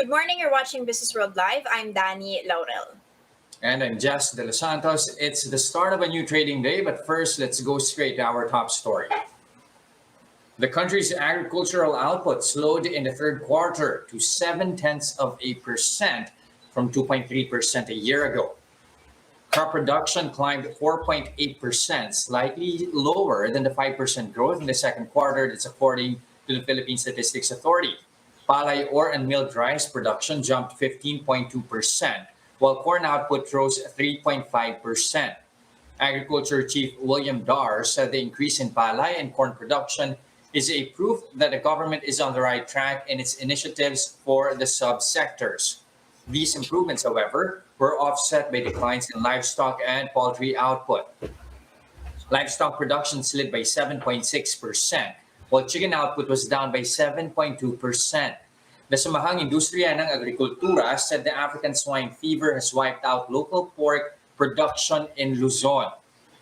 Good morning, you're watching Business World Live. I'm Danie, Laurel. And I'm Jess Delos Santos. It's the start of a new trading day, but first, let's go straight to our top story. The country's agricultural output slowed in the third quarter to 0.7% from 2.3% a year ago. Crop production climbed 4.8%, slightly lower than the 5% growth in the second quarter, that's according to the Philippine Statistics Authority. Palay ore and milled rice production jumped 15.2%, while corn output rose 3.5%. Agriculture Chief William Dar said the increase in palay and corn production is a proof that the government is on the right track in its initiatives for the subsectors. These improvements, however, were offset by declines in livestock and poultry output. Livestock production slid by 7.6%, while chicken output was down by 7.2%. The Samahang Industriya ng Agrikultura said the African swine fever has wiped out local pork production in Luzon.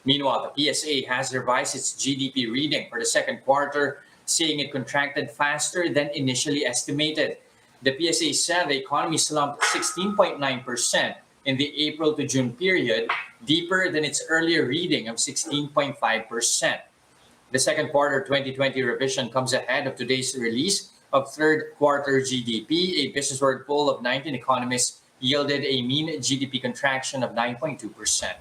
Meanwhile, the PSA has revised its GDP reading for the second quarter, saying it contracted faster than initially estimated. The PSA said the economy slumped 16.9% in the April to June period, deeper than its earlier reading of 16.5%. The second quarter 2020 revision comes ahead of today's release of third quarter GDP. A Business World poll of 19 economists yielded a mean GDP contraction of 9.2%.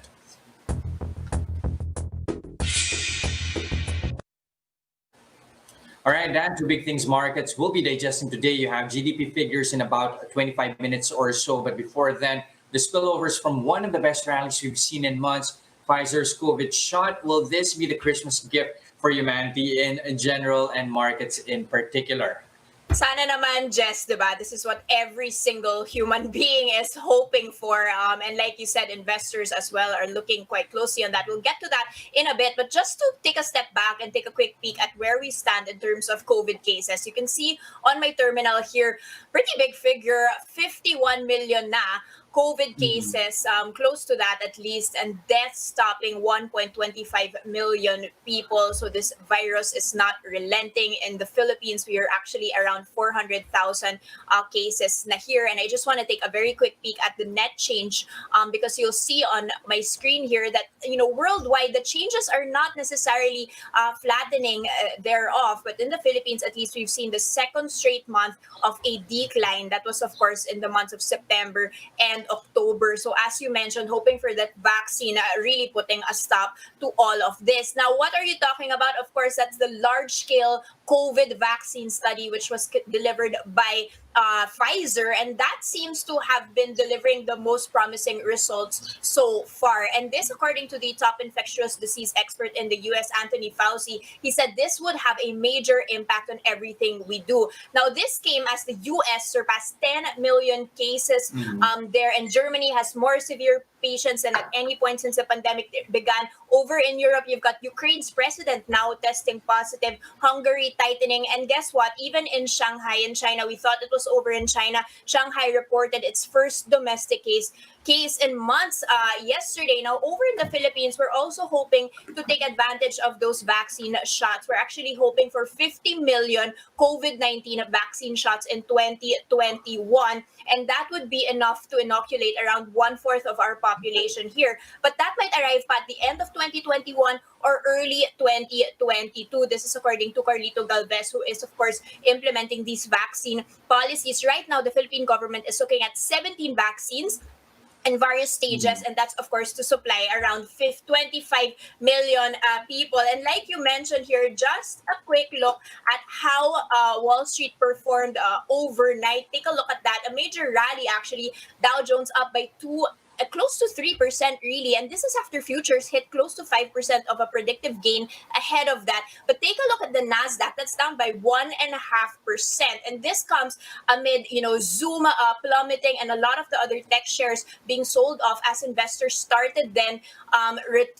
All right, Dan, two big things markets will be digesting today. You have GDP figures in about 25 minutes or so. But before then, the spillovers from one of the best rallies we've seen in months, Pfizer's COVID shot. Will this be the Christmas gift for humanity in general and markets in particular? Sana naman, Jess, diba? This is what every single human being is hoping for. And like you said, investors as well are looking quite closely on that. We'll get to that in a bit. But just to take a step back and take a quick peek at where we stand in terms of COVID cases. You can see on my terminal here, pretty big figure, 51 million na. COVID cases, close to that at least, and deaths topping 1.25 million people. So this virus is not relenting. In the Philippines, we are actually around 400,000 cases na here. And I just want to take a very quick peek at the net change because you'll see on my screen here that, worldwide, the changes are not necessarily flattening thereof. But in the Philippines, at least, we've seen the second straight month of a decline. That was, of course, in the months of September and October. So as you mentioned, hoping for that vaccine really putting a stop to all of this. Now, what are you talking about? Of course, that's the large-scale COVID vaccine study, which was delivered by Pfizer, and that seems to have been delivering the most promising results so far. And this, according to the top infectious disease expert in the US, Anthony Fauci, he said this would have a major impact on everything we do. Now, this came as the US surpassed 10 million cases there, and Germany has more severe patients than at any point since the pandemic began. Over in Europe, you've got Ukraine's president now testing positive, Hungary tightening, and guess what? Even in Shanghai, in China, we thought it was over in China. Shanghai reported its first domestic case in months yesterday. Now, over in the Philippines, we're also hoping to take advantage of those vaccine shots. We're actually hoping for 50 million COVID-19 vaccine shots in 2021, and that would be enough to inoculate around 1/4 of our population here. But that might arrive at the end of 2021 or early 2022. This is according to Carlito Galvez, who is, of course, implementing these vaccine policies. Right now, the Philippine government is looking at 17 vaccines in various stages, and that's, of course, to supply around 25 million people. And like you mentioned here, just a quick look at how Wall Street performed overnight. Take a look at that. A major rally, actually. Dow Jones up by close to 3% really, and this is after futures hit close to 5% of a predictive gain ahead of that. But take a look at the Nasdaq, that's down by 1.5%, and this comes amid Zoom plummeting and a lot of the other tech shares being sold off as investors started then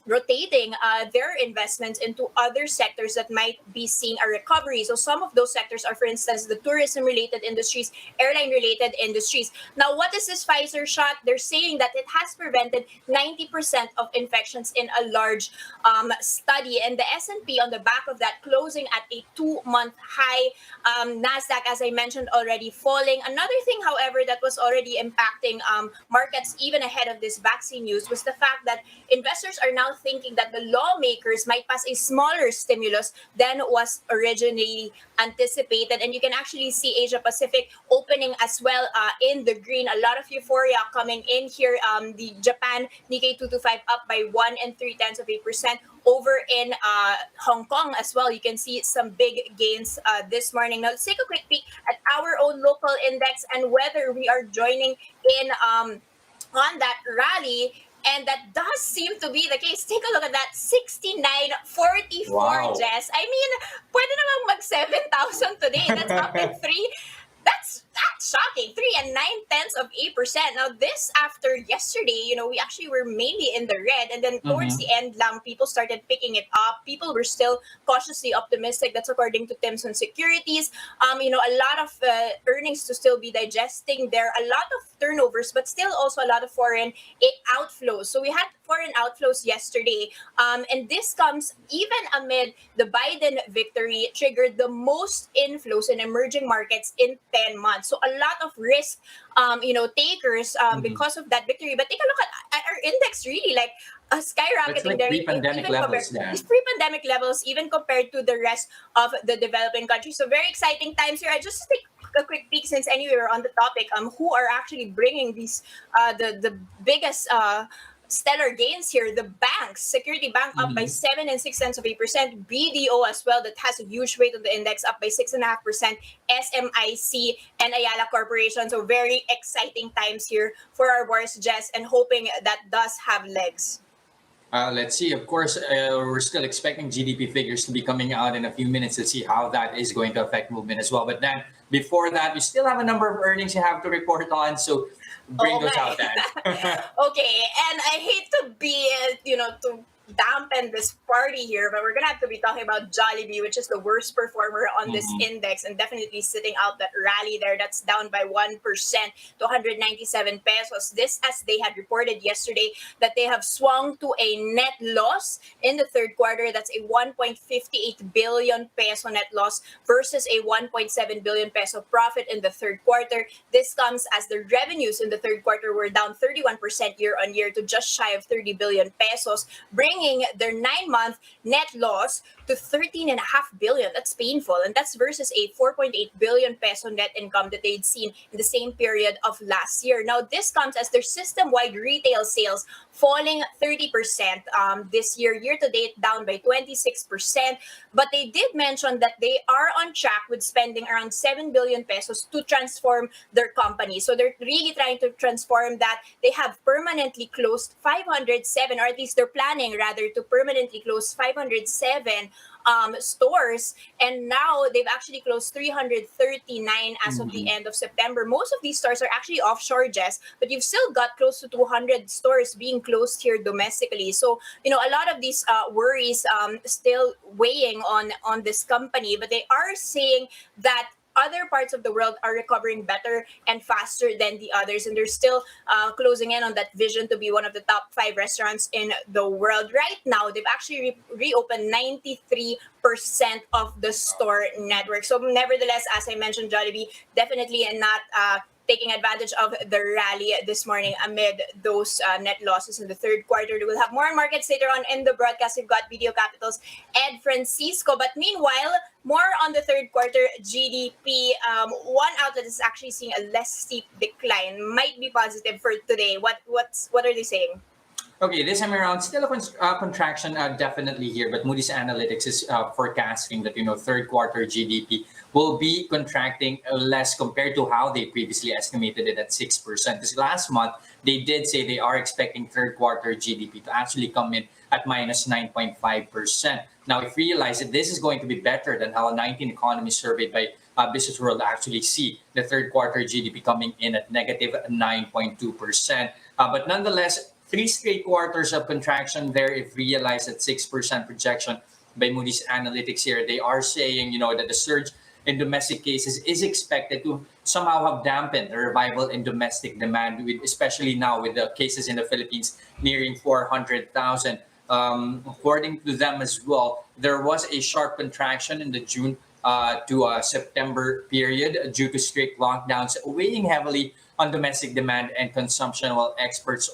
rotating their investments into other sectors that might be seeing a recovery. So some of those sectors are, for instance, the tourism related industries, airline related industries. Now, what is this Pfizer shot? They're saying that it has prevented 90% of infections in a large study. And the S&P on the back of that closing at a 2-month high. NASDAQ, as I mentioned already, falling. Another thing, however, that was already impacting markets even ahead of this vaccine news was the fact that investors are now thinking that the lawmakers might pass a smaller stimulus than was originally anticipated. And you can actually see Asia Pacific opening as well in the green. A lot of euphoria coming in here. The Japan Nikkei 225 up by 1.3%. Over in Hong Kong as well, you can see some big gains this morning. Now let's take a quick peek at our own local index and whether we are joining in on that rally. And that does seem to be the case. Take a look at that, 69.44, Wow. Jess. I mean, pwede namang mag 7,000 today. That's up in 3. That's shocking. 3.9%. Now, this after yesterday, we actually were mainly in the red. And then towards the end lang, people started picking it up. People were still cautiously optimistic. That's according to Timson Securities. A lot of earnings to still be digesting. There are a lot of turnovers, but still also a lot of foreign outflows. So we had foreign outflows yesterday. And this comes even amid the Biden victory triggered the most inflows in emerging markets in 10 months. So a lot of risk, takers because of that victory. But take a look at our index, really like skyrocketing. It's like there. pre-pandemic levels, Dan. It's pre-pandemic levels, even compared to the rest of the developing countries. So very exciting times here. I just take a quick peek since anyway we're on the topic. Who are actually bringing these the biggest stellar gains here? The banks, Security Bank up by 7.6%. BDO as well, that has a huge weight on the index, up by 6.5%. SMIC and Ayala Corporation. So very exciting times here for our bourse, Jess, and hoping that does have legs. Let's see. Of course, we're still expecting GDP figures to be coming out in a few minutes to see how that is going to affect movement as well. But then before that, we still have a number of earnings you have to report on. So bring those out, Dan. Okay, and I hate to be, to dampen this party here, but we're gonna have to be talking about Jollibee, which is the worst performer on this index, and definitely sitting out that rally there. That's down by 1% to 197 pesos. This, as they had reported yesterday, that they have swung to a net loss in the third quarter. That's a 1.58 billion peso net loss versus a 1.7 billion peso profit in the third quarter. This comes as the revenues in the third quarter were down 31% year on year to just shy of 30 billion pesos, bringing their 9-month net loss to 13.5 billion. That's painful. And that's versus a 4.8 billion peso net income that they'd seen in the same period of last year. Now, this comes as their system-wide retail sales falling 30% this year. Year to date, down by 26%. But they did mention that they are on track with spending around 7 billion pesos to transform their company. So they're really trying to transform that. They have permanently closed 507, or at least they're planning rather to permanently close 507 stores, and now they've actually closed 339 as of the end of September. Most of these stores are actually offshore, Jess, but you've still got close to 200 stores being closed here domestically. So a lot of these worries still weighing on this company, but they are saying that other parts of the world are recovering better and faster than the others, and they're still closing in on that vision to be one of the top 5 restaurants in the world. Right now, they've actually reopened 93% of the store network. So nevertheless, as I mentioned, Jollibee definitely not taking advantage of the rally this morning amid those net losses in the third quarter. We'll have more on markets later on in the broadcast. We've got Video Capital's Ed Francisco. But meanwhile, more on the third quarter GDP. One outlet is actually seeing a less steep decline. Might be positive for today. What are they saying? Okay, this time around, still a contraction definitely here, but Moody's Analytics is forecasting that third quarter GDP will be contracting less compared to how they previously estimated it at 6%. This last month, they did say they are expecting third quarter GDP to actually come in at minus 9.5%. Now, if we realize that this is going to be better than how 19 economies surveyed by Business World actually see the third quarter GDP coming in at negative 9.2%. But nonetheless, 3 straight quarters of contraction there if realized at 6% projection by Moody's Analytics here. They are saying, that the surge in domestic cases is expected to somehow have dampened the revival in domestic demand, especially now with the cases in the Philippines nearing 400,000. According to them as well, there was a sharp contraction in the June to September period due to strict lockdowns, weighing heavily on domestic demand and consumption, while exports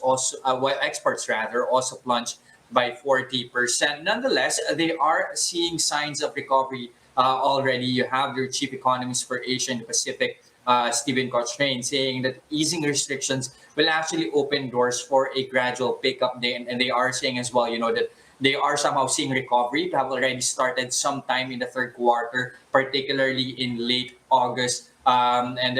rather also plunged by 40%. Nonetheless, they are seeing signs of recovery already. You have their chief economist for Asia and the Pacific, Stephen Cochrane, saying that easing restrictions will actually open doors for a gradual pickup. And they are saying as well, that they are somehow seeing recovery to have already started sometime in the third quarter, particularly in late August. And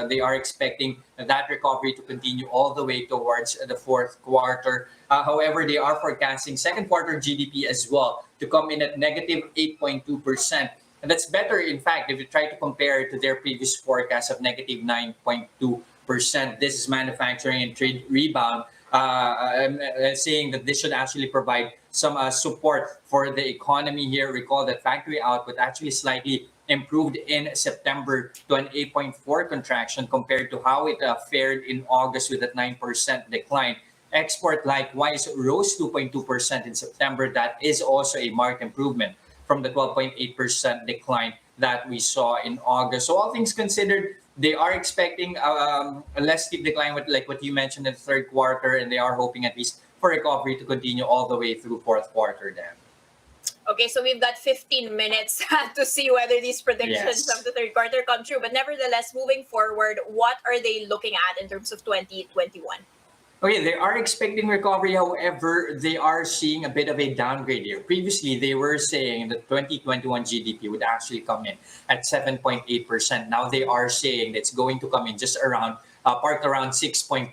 they are expecting that recovery to continue all the way towards the fourth quarter. However, they are forecasting second quarter GDP as well to come in at negative 8.2%. And that's better, in fact, if you try to compare it to their previous forecast of negative 9.2%. This is manufacturing and trade rebound, saying that this should actually provide some support for the economy here. Recall that factory output actually slightly improved in September to an 8.4 contraction compared to how it fared in August with a 9% decline. Export likewise rose 2.2% in September. That is also a marked improvement from the 12.8% decline that we saw in August. So all things considered, they are expecting a less steep decline, with like what you mentioned in the third quarter, and they are hoping at least for recovery to continue all the way through fourth quarter then. Okay, so we've got 15 minutes to see whether these predictions Yes. of the third quarter come true. But nevertheless, moving forward, what are they looking at in terms of 2021? Okay, they are expecting recovery. However, they are seeing a bit of a downgrade here. Previously, they were saying that 2021 GDP would actually come in at 7.8%. Now they are saying that it's going to come in just around, parked around 6.2%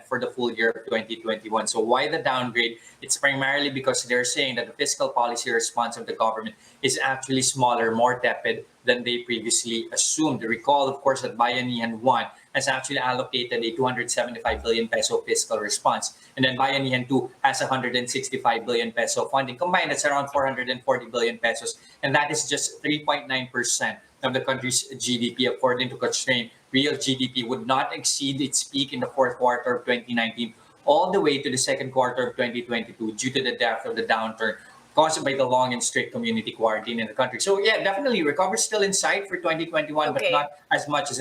for the full year of 2021. So why the downgrade? It's primarily because they're saying that the fiscal policy response of the government is actually smaller, more tepid than they previously assumed. Recall, of course, that Bayanihan 1 has actually allocated a 275 billion peso fiscal response. And then Bayanihan 2 has 165 billion peso funding. Combined, that's around 440 billion pesos. And that is just 3.9% of the country's GDP. According to Cochrane, real GDP would not exceed its peak in the fourth quarter of 2019 all the way to the second quarter of 2022 due to the depth of the downturn caused by the long and strict community quarantine in the country. So yeah, definitely recovery still in sight for 2021, Okay. but not as much as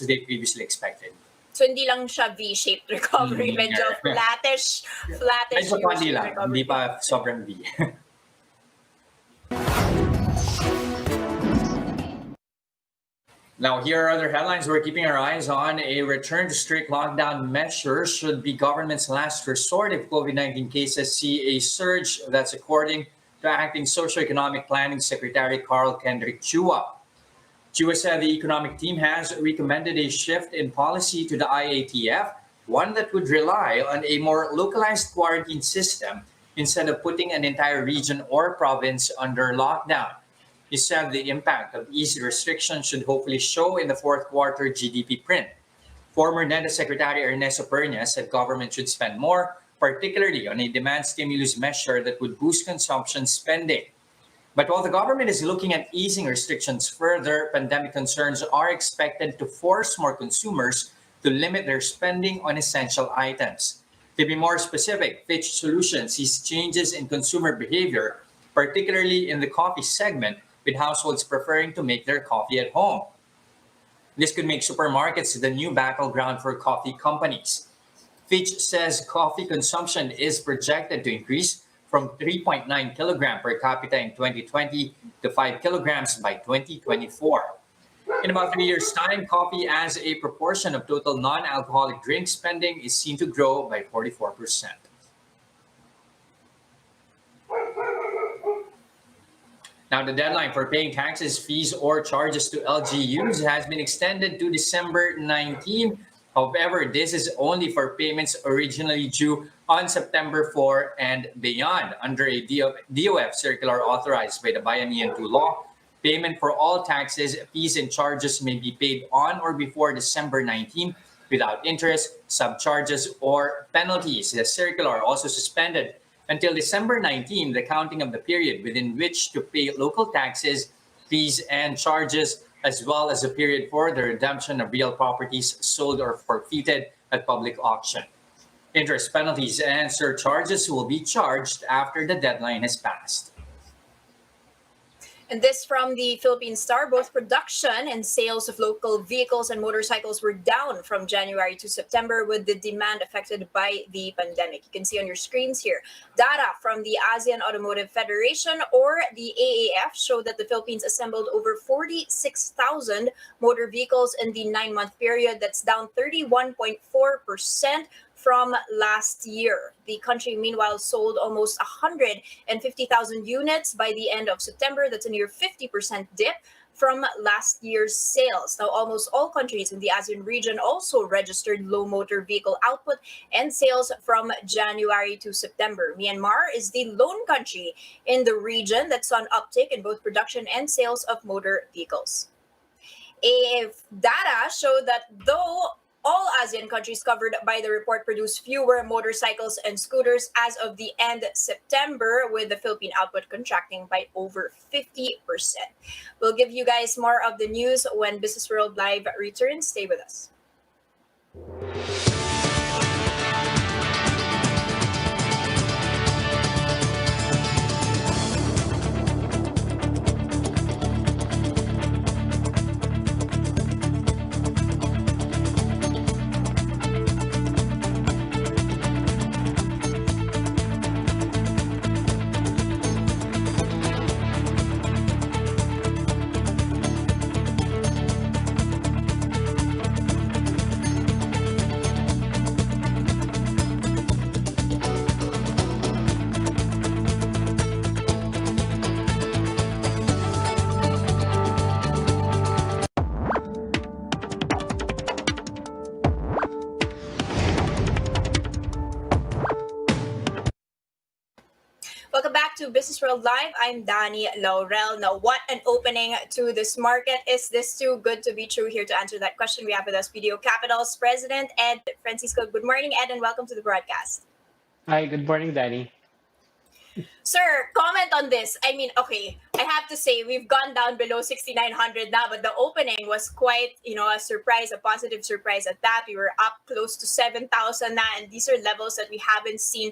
they previously expected. So hindi lang siya V-shaped recovery, medyo flattish Medyo konti U-shaped lang, hindi recovery. pa sobrang V. Now, here are other headlines we're keeping our eyes on. A return to strict lockdown measures should be government's last resort if COVID-19 cases see a surge. That's according to Acting Socioeconomic Planning Secretary Carl Kendrick Chua. Chua said the economic team has recommended a shift in policy to the IATF, one that would rely on a more localized quarantine system instead of putting an entire region or province under lockdown. He said the impact of easy restrictions should hopefully show in the fourth quarter GDP print. Former NEDA Secretary Ernesto Pernia said government should spend more, particularly on a demand stimulus measure that would boost consumption spending. But while the government is looking at easing restrictions further, pandemic concerns are expected to force more consumers to limit their spending on essential items. To be more specific, Fitch Solutions sees changes in consumer behavior, particularly in the coffee segment, with households preferring to make their coffee at home. This could make supermarkets the new battleground for coffee companies. Fitch says coffee consumption is projected to increase from 3.9 kilogram per capita in 2020 to 5 kilograms by 2024. In about 3 years' time, coffee as a proportion of total non-alcoholic drink spending is seen to grow by 44%. Now, the deadline for paying taxes, fees, or charges to LGUs has been extended to December 19. However, this is only for payments originally due on September 4 and beyond. Under a DOF circular authorized by the Bayanihan 2 law, payment for all taxes, fees, and charges may be paid on or before December 19 without interest, subcharges, or penalties. The circular also suspended until December 19 the counting of the period within which to pay local taxes, fees, and charges as well as a period for the redemption of real properties sold or forfeited at public auction. Interest penalties and surcharges will be charged after the deadline has passed. And this from the Philippine Star. Both production and sales of local vehicles and motorcycles were down from January to September, with the demand affected by the pandemic. You can see on your screens here data from the ASEAN Automotive Federation, or the AAF, showed that the Philippines assembled over 46,000 motor vehicles in the 9-month period. That's down 31.4% from last year. The country, meanwhile, sold almost 150,000 units by the end of September. That's a near 50% dip from last year's sales. Now, almost all countries in the ASEAN region also registered low motor vehicle output and sales from January to September. Myanmar is the lone country in the region that saw an uptick in both production and sales of motor vehicles. If data showed that though all ASEAN countries covered by the report produced fewer motorcycles and scooters as of the end September, with the Philippine output contracting by over 50%. We'll give you guys more of the news when Business World Live returns. Stay with us. Welcome back to Business World Live. I'm Danie, Laurel. Now, what an opening to this market. Is this too good to be true? Here to answer that question, we have with us BDO Capital's President, Ed Francisco. Good morning, Ed, and welcome to the broadcast. Hi, good morning, Danie. Sir, comment on this. I mean, okay, I have to say we've gone down below 6,900 now, but the opening was quite, a surprise, a positive surprise at that. We were up close to 7,000 now, and these are levels that we haven't seen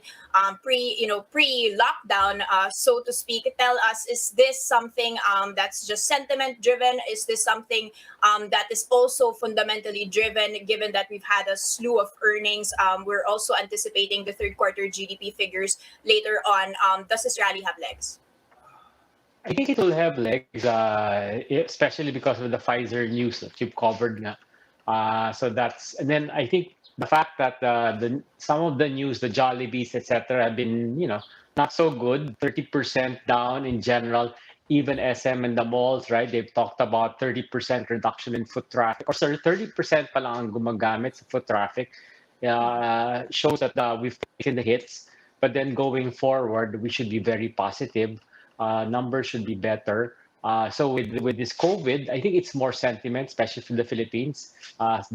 pre-lockdown, so to speak. Tell us, is this something that's just sentiment driven? Is this something that is also fundamentally driven, given that we've had a slew of earnings? We're also anticipating the third quarter GDP figures later on. Does this rally have legs? I think it will have legs, especially because of the Pfizer news that you've covered. And then I think the fact that some of the news, the Jollibees, etc., have been, not so good. 30% down in general. Even SM and the malls, right? They've talked about 30% reduction in foot traffic, or sorry, 30% pa lang ang gumagamit sa foot traffic. Shows that we've taken the hits. But then going forward, we should be very positive. Numbers should be better. So with this COVID, I think it's more sentiment, especially from the Philippines. As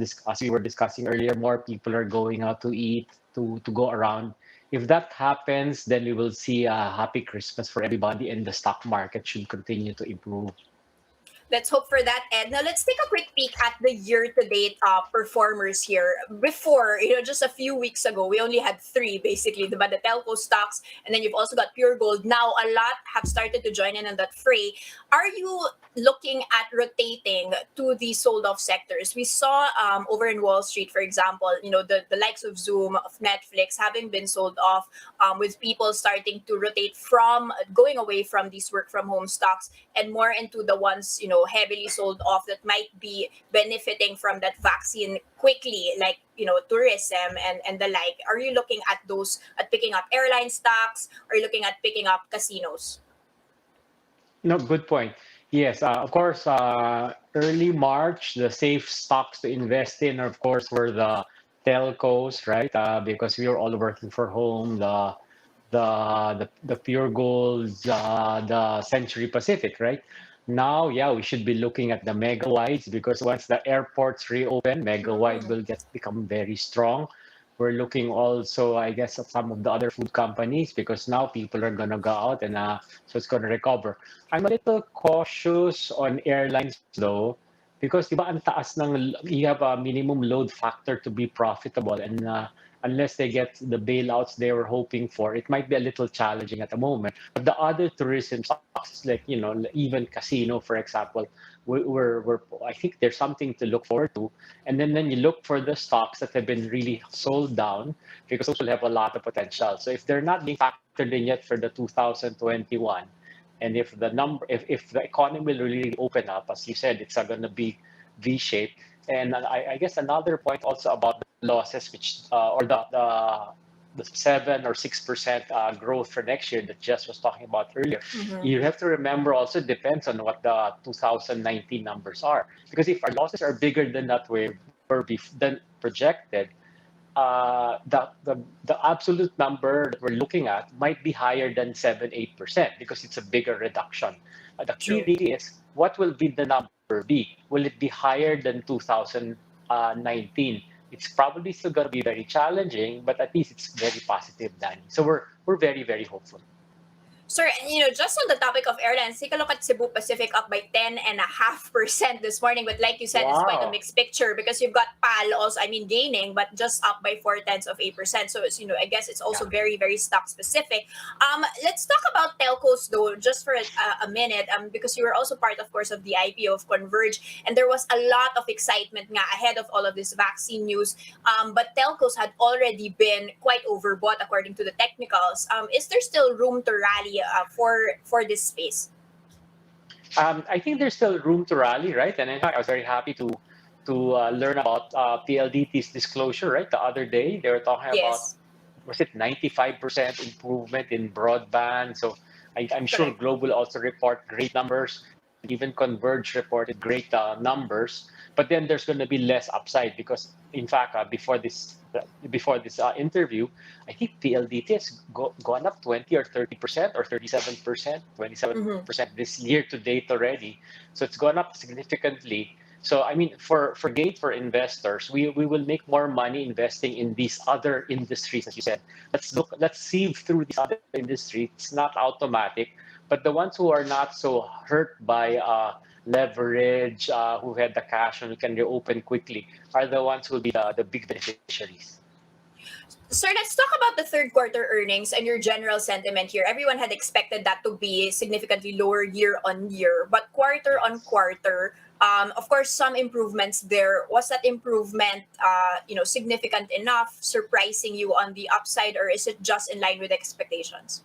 we were discussing earlier, more people are going out to eat, to go around. If that happens, then we will see a happy Christmas for everybody, and the stock market should continue to improve. Let's hope for that, Ed. Now, let's take a quick peek at the year-to-date performers here. Before, just a few weeks ago, we only had three, basically, the telco stocks, and then you've also got Pure Gold. Now, a lot have started to join in on that fray. Are you looking at rotating to the sold-off sectors? We saw over in Wall Street, for example, the likes of Zoom, of Netflix, having been sold off, with people starting to rotate from going away from these work-from-home stocks and more into the ones, heavily sold off that might be benefiting from that vaccine quickly, like, tourism and the like. Are you looking at those, at picking up airline stocks? Are you looking at picking up casinos? No, good point. Yes, of course, early March, the safe stocks to invest in, of course, were the telcos, right? Because we were all working for home, the Pure Golds, the Century Pacific, right? Now, yeah, we should be looking at the mega wides, because once the airports reopen, mega wide will become very strong. We're looking also, I guess, at some of the other food companies because now people are gonna go out and so it's gonna recover. I'm a little cautious on airlines though, because diba ang taas ng you have a minimum load factor to be profitable, and unless they get the bailouts they were hoping for, it might be a little challenging at the moment. But the other tourism stocks, like even casino, for example, we're I think there's something to look forward to. And then you look for the stocks that have been really sold down because those will have a lot of potential. So if they're not being factored in yet for the 2021, and if the economy will really open up, as you said, it's going to be V-shaped. And I guess another point also about the losses, which or the 7 or 6% growth for next year that Jess was talking about earlier. Mm-hmm. You have to remember also it depends on what the 2019 numbers are. Because if our losses are bigger than that than projected, the absolute number that we're looking at might be higher than 7-8% because it's a bigger reduction. The key True. really is what will be the number be? Will it be higher than 2019? It's probably still going to be very challenging, but at least it's very positive, Danny. So we're very, very hopeful. Sir, just on the topic of airlines, take a look at Cebu Pacific up by 10.5% this morning. But like you said, it's quite a Wow. mixed picture because you've got PAL also, I mean, gaining, but just up by 0.4%. So it's, I guess it's also Yeah. very, very stock specific. Let's talk about telcos though, just for a minute, because you were also part, of course, of the IPO of Converge, and there was a lot of excitement nga ahead of all of this vaccine news. But telcos had already been quite overbought according to the technicals. Is there still room to rally for this space? I think there's still room to rally, right? And in fact, I was very happy to learn about PLDT's disclosure, right? The other day, they were talking about, Yes, was it 95% improvement in broadband? So I'm sure correct. Globe will also report great numbers. Even Converge reported great numbers. But then there's going to be less upside because, in fact, before this interview, I think PLDT has gone up 20 or 30% or 37%, 27% Mm-hmm. this year to date already. So it's gone up significantly. So I mean, for investors, we will make more money investing in these other industries, as you said. Let's sieve through these other industries. It's not automatic, but the ones who are not so hurt by leverage, who had the cash and who can reopen quickly, are the ones who will be the big beneficiaries. Sir, let's talk about the third quarter earnings and your general sentiment here. Everyone had expected that to be significantly lower year on year, but quarter on Yes. quarter, of course, some improvements there. Was that improvement, significant enough, surprising you on the upside, or is it just in line with expectations?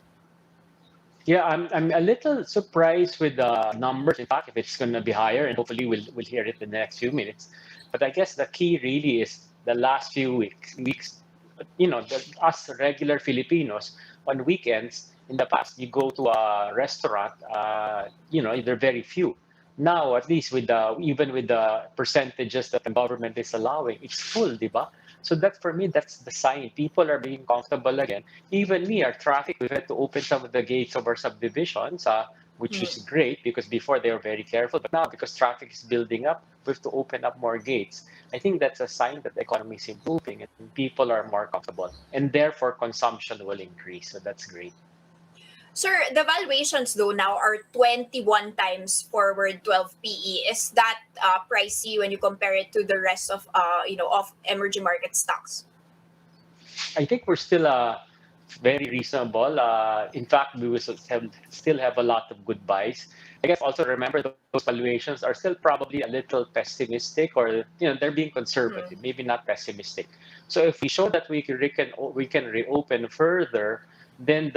Yeah, I'm a little surprised with the numbers. In fact, if it's going to be higher, and hopefully we'll hear it in the next few minutes. But I guess the key really is the last few weeks. Us regular Filipinos on weekends in the past, you go to a restaurant. There are very few. Now, at least even with the percentages that the government is allowing, it's full, diba? So that for me, that's the sign people are being comfortable again. Even me, our traffic, we've had to open some of the gates of our subdivisions, which is great because before they were very careful. But now, because traffic is building up, we have to open up more gates. I think that's a sign that the economy is improving and people are more comfortable, and therefore consumption will increase. So that's great. Sir, the valuations though now are 21 times forward 12 PE. Is that pricey when you compare it to the rest of emerging market stocks? I think we're still very reasonable. In fact, we will still have a lot of good buys. I guess also remember those valuations are still probably a little pessimistic, or they're being Mm-hmm. conservative, maybe not pessimistic. So if we show that we can reopen further, then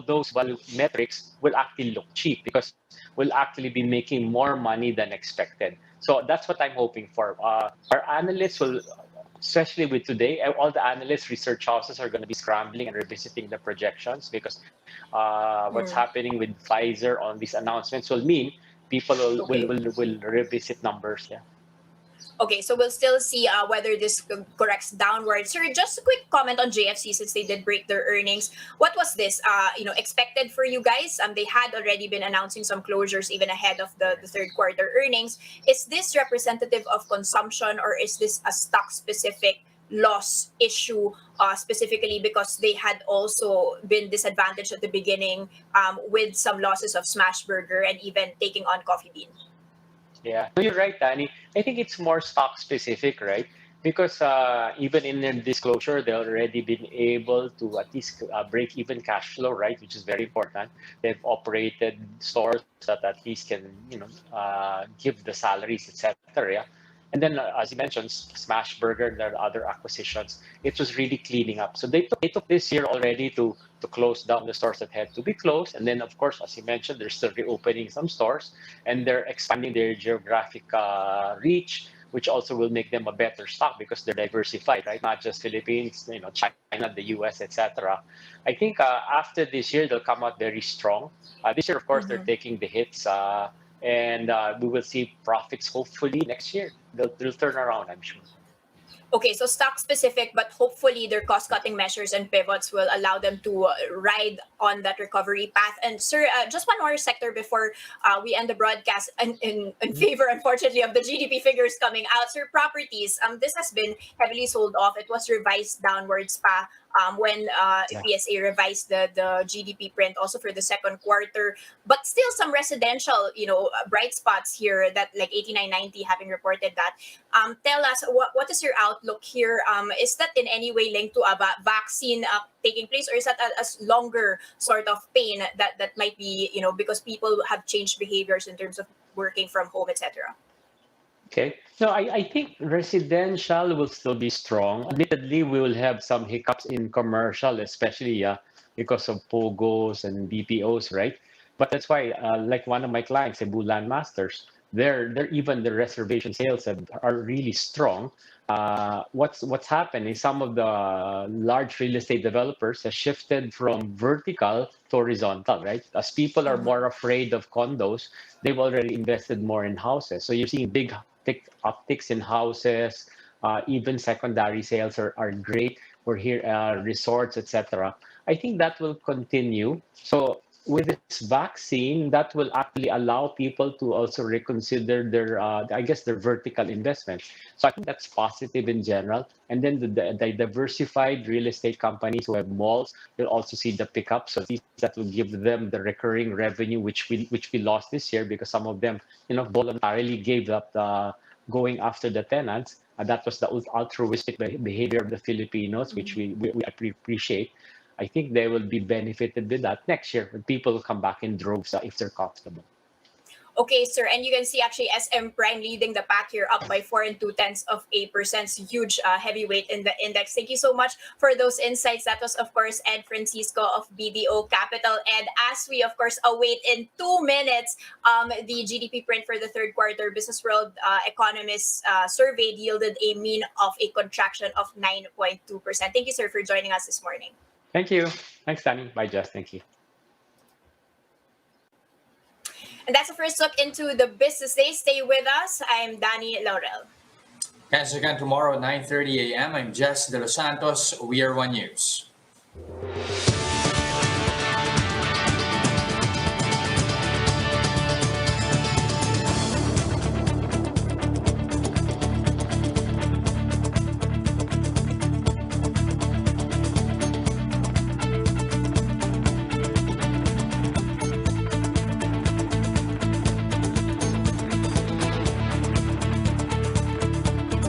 those value metrics will actually look cheap because we'll actually be making more money than expected. So that's what I'm hoping for. Our analysts will, especially with today, all the analysts, research houses are going to be scrambling and revisiting the projections because what's Mm. happening with Pfizer on these announcements will mean people Okay. will revisit numbers. Yeah. Okay, so we'll still see whether this corrects downward. Sir, just a quick comment on JFC since they did break their earnings. What was this? Expected for you guys? They had already been announcing some closures even ahead of the third quarter earnings. Is this representative of consumption or is this a stock specific loss issue, specifically because they had also been disadvantaged at the beginning, with some losses of Smashburger and even taking on Coffee Bean. Yeah, no, you're right, Danny. I think it's more stock specific, right? Because even in their disclosure, they already been able to at least break even cash flow, right? Which is very important. They've operated stores that at least can, give the salaries, etc. Yeah. And then, as you mentioned, Smash Burger and their other acquisitions, it was really cleaning up. So they took this year already to close down the stores that had to be closed. And then, of course, as you mentioned, they're still reopening some stores and they're expanding their geographic reach, which also will make them a better stock because they're diversified, right? Not just Philippines, China, the US, etc. I think after this year, they'll come out very strong. This year, of course, they're Mhm. taking the hits. And we will see profits hopefully next year. They'll turn around, I'm sure. Okay, so stock specific, but hopefully their cost cutting measures and pivots will allow them to ride on that recovery path. And sir, just one more sector before we end the broadcast, in favor, unfortunately, of the GDP figures coming out. Sir, properties. This has been heavily sold off. It was revised downwards pa. When Yeah. PSA revised the GDP print also for the second quarter, but still some residential, bright spots here, that like 8990 having reported that. Tell us, what is your outlook here? Is that in any way linked to a vaccine taking place, or is that a longer sort of pain that might be, because people have changed behaviors in terms of working from home, etc.? Okay. No, I think residential will still be strong. Admittedly, we will have some hiccups in commercial, especially because of POGOs and BPOs, right? But that's why, like one of my clients, Cebu Landmasters, they're even the reservation sales are really strong. What's happened is some of the large real estate developers have shifted from vertical to horizontal, right? As people are Mm-hmm. more afraid of condos, they've already invested more in houses. So you're seeing big upticks in houses, even secondary sales are great. We're here, resorts, etc. I think that will continue. So with this vaccine, that will actually allow people to also reconsider their, I guess, their vertical investment. So I think that's positive in general. And then the diversified real estate companies who have malls will also see the pickup. So these that will give them the recurring revenue which we lost this year because some of them voluntarily gave up going after the tenants. That was the altruistic behavior of the Filipinos, which we appreciate. I think they will be benefited with that next year when people will come back in droves if they're comfortable. Okay, sir, and you can see actually SM Prime leading the pack here, up by 4.2%, huge heavyweight in the index. Thank you so much for those insights. That was, of course, Ed Francisco of BDO Capital. And as we, of course, await in 2 minutes the GDP print for the third quarter, Business World Economists survey yielded a mean of a contraction of 9.2%. Thank you, sir, for joining us this morning. Thank you. Thanks, Danny. Bye, Jess. Thank you. And that's the first look into the business day. Stay with us. I'm Danie, Laurel. Catch us again tomorrow at 9:30 a.m. I'm Jess Delos Santos. We are One News.